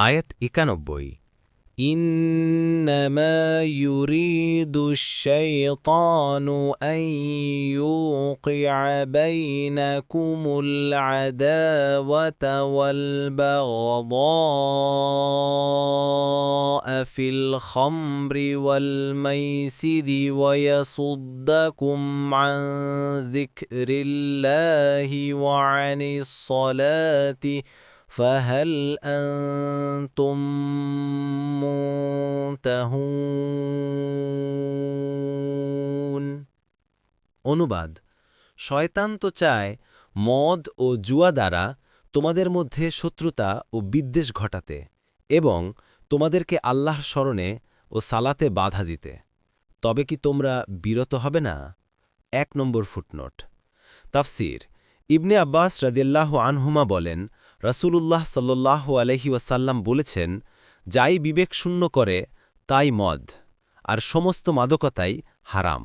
আয়াত ৯১ إنما يريد الشيطان أن يوقع بينكم العداوة والبغضاء في الخمر والميسر ويصدكم عن ذكر الله وعن الصلاة فهل أنتم মুনতাহুন। অনুবাদ: শয়তান তো চায় মদ ও জুয়া দ্বারা তোমাদের মধ্যে শত্রুতা ও বিদ্বেষ ঘটাতে এবং তোমাদেরকে আল্লাহর স্মরণে ও সালাতে বাধা দিতে। তবে কি তোমরা বিরত হবে না? ১ নম্বর ফুটনোট। তাফসির: ইবনে আব্বাস রাদিয়াল্লাহু আনহুমা বলেন, রাসূলুল্লাহ সাল্লাল্লাহু আলাইহি ওয়াসাল্লাম বলেছেন, যাই বিবেকশূন্য করে তাই মদ, আর সমস্ত মাদকতাই হারাম।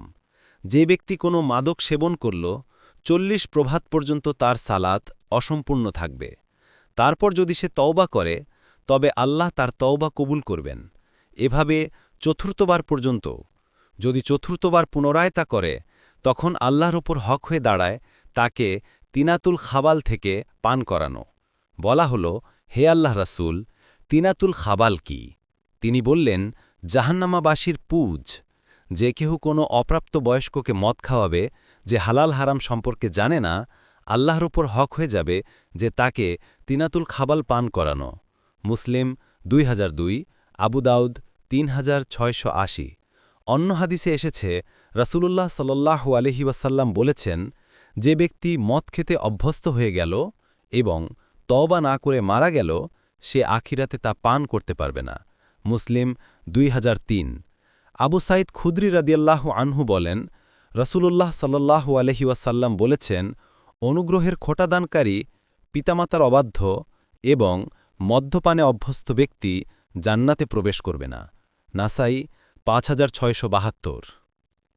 যে ব্যক্তি কোনো মাদক সেবন করল ৪০ প্রভাত পর্যন্ত তার সালাত অসম্পূর্ণ থাকবে। তারপর যদি সে তওবা করে তবে আল্লাহ তার তওবা কবুল করবেন, এভাবে চতুর্থবার পর্যন্ত। যদি চতুর্থবার পুনরায় তা করে তখন আল্লাহর ওপর হক হয়ে দাঁড়ায় তাকে তিনাতুল খাবাল থেকে পান করানো। বলা হল, হে আল্লাহ রাসূল, তিনাতুল খাবাল কি? তিনি বললেন, জাহান্নামাবাসীর পুজ। যে কেহ কোনো অপ্রাপ্ত বয়স্ককে মদ খাওয়াবে যে হালাল হারাম সম্পর্কে জানে না, আল্লাহর ওপর হক হয়ে যাবে যে তাকে তিনাতুল খাবাল পান করানো। মুসলিম ২০০২, আবু দাউদ ৩৬৮০। অন্য হাদিসে এসেছে, রাসূলুল্লাহ সাল্লাল্লাহু আলাইহি ওয়াসাল্লাম বলেছেন, যে ব্যক্তি মদ খেতে অভ্যস্ত হয়ে গেল এবং তওবা না করে মারা গেল, সে আখিরাতে তা পান করতে পারবে না। মুসলিম ২০০৩। আবু সাঈদ খুদরি রাদিয়াল্লাহু আনহু বলেন, রাসূলুল্লাহ সাল্লাল্লাহু আলাইহি ওয়াসাল্লাম বলেছেন, অনুগ্রহের খোঁটাদানকারী, পিতামাতার অবাধ্য এবং মদ্যপানে অভ্যস্ত ব্যক্তি জান্নাতে প্রবেশ করবে না। নাসাই ৫৬৭২।